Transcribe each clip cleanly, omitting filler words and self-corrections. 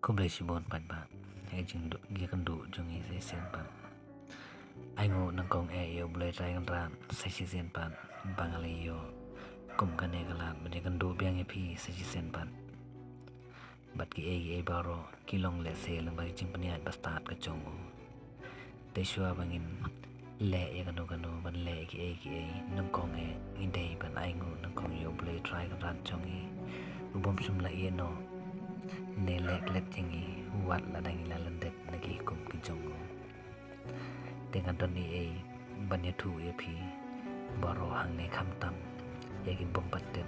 Kumble sibon pan ba ai jing du gi kan du jong i se sen pan ai ngo nang kong e yo blai trai kan ran se si sen pan bangale yo kum kan e galan ba kan du byang e phi se si sen pan bat ki e baro ki long le se lang ba jing pan ya ba start ka chong te shua bangin le e kan du ban le ki e nang kong e in dei ban ai ngo nang kong yo blai trai kan ran chong i ubom sum la e no ne lek let tingi wat la dang la landet nagi kum ki jongo dengan doni e banya tu e phi baro hang ne kham tam yagi bom patet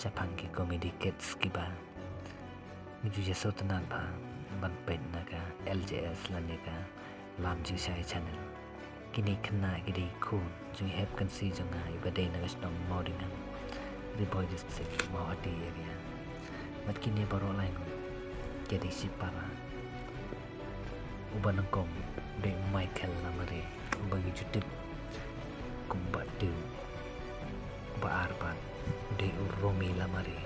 sapang ki comedy kids ki ba mi ju jeso tanan pa ban pet naga LJS lanega lam jingshai channel kini khna gidi khun ju heb kan si jonga ibade naga stong modingan Rympei district mawati area mat kini baro lain jadi shipara uban kong de Michael lamare ubagi jutip kumbat tu ba arban de uromi lamare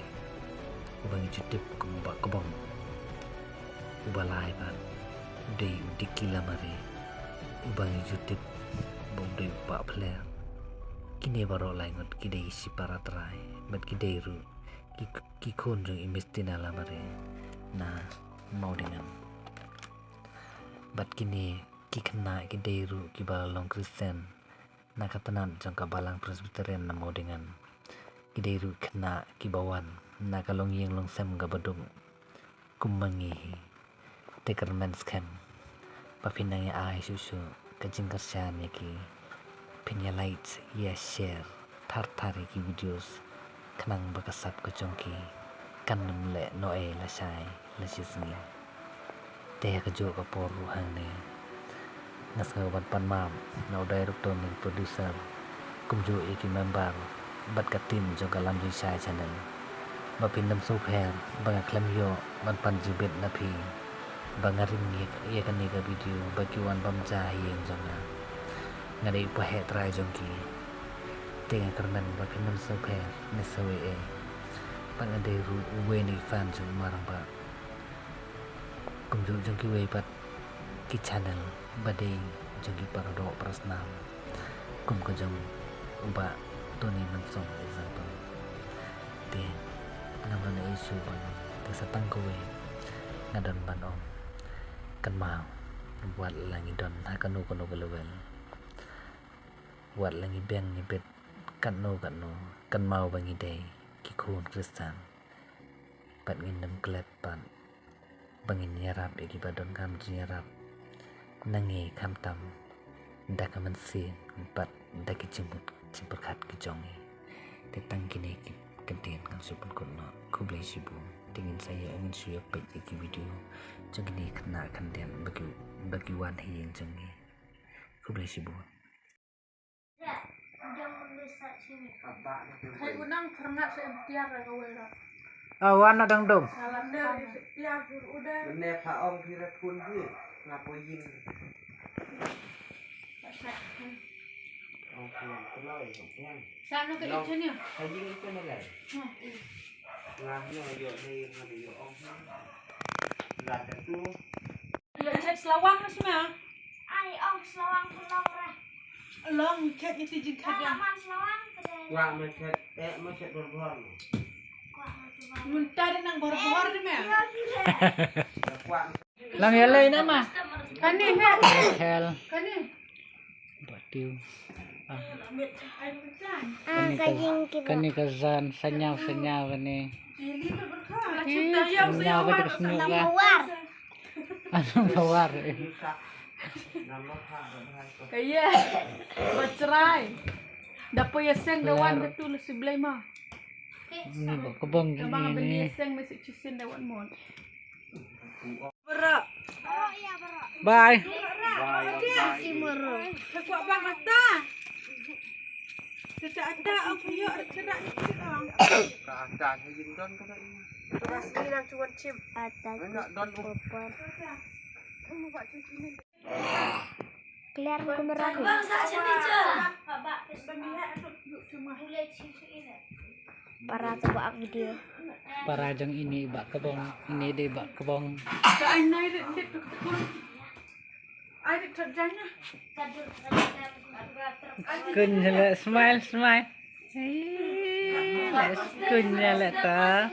ubagi jutip kumbat kobong ubalai ban de dikki lamare ubagi jutip bom de ba player kini baro laingot kide shipara trai bat kide ru ki khon jong investina lamare na mau dengan bat kini ki khna ki deiru ki balong kristen na katanan jong ka balang presbyterian na mau dengan ki deiru khna ki bawan na kalong yeng long sem ga badum kumangi tekermens kem pa pinang ya ai susu ka jingkasyan ki pinya lights ya share thar ki videos khnang bakasap ka jongki kanum le noe la sai la sisngi te ka jo ka poru hang ne ngas ka ban pan mam no director ni producer kum jo e ki member bat ka tim jo ka lam jingshai channel ba pin nam so pher ba nga klam yo ban pan jibet na phi ba nga ring ni ye ka ni ka video ba ki wan bam ja yeng jong na nga dei pa he trai jong ki te nga karnan ba pin nam so pher ne so e pang ade ru we ni fan jong marang ba kum ju jong ki we pat ki channel bade jong ki parado prasnam kum ko jong ba to ni man song example te nam na isu ban te sa tang ko we ngadon ban om kan mau buat langi don ha kanu kono level buat langi beng ni bet kan no kan mau bangi dei ki khun kristan pat ngin nam klet pan bangin yarap e ki badon kam yarap nangi kam tam dakaman si pat daki cimpur khat ki jongi te tang kini ki kenten kan supun kono kublai sibu tingin saya ingin suya peit ki video jongni kena kenten bagi wan hiyeng jongi kublai sibu Hai unang pernah saya biar gawe lah. Awan adang dong. Alamnya biar udah. Ne pa ong kira pun dia ngapo yin. Oke, kenal ya, kan? Sana ke itu ni. Haji itu mana? Ngahnya yo ni ngani yo ong. Enggak tu. Lo cek selawang semua. Ai ong selawang pulau reh. Long cek itu jingkat yang. Laman selawang terus. Wa macet berbon. Muntah nang bor-bor ni meh. Lang helai nama. Kani he. Hel. Kani. Batiu. Kajing Kazan senyau kani. Jili berkah. Cinta yang Senyau ka terus Nam nuga. mawar. Anu bawar. Kaya. Bercerai. Dapat ya seng dawan betul sebelah mah. Ini kebang Abang beli ini. seng masih cusin dawan mon. Berak. Oh iya berak. Bye. Timur. Kuat bang mata. Tidak ada aku yo cerak ni orang. Keadaan haji don kada ini. Terus bilang cuan cim. Atas Enggak don koper. Kamu buat cuci ni. Keluar ke merah. Bang sak sini je. Bang lihat aku duduk cuma. Para coba video. Parajang ini bak kebong. Ini dia bak kebong. Cái anh này định định được con. Ai định thật danh á. Kun jala smile smile. Let's kun jala ta.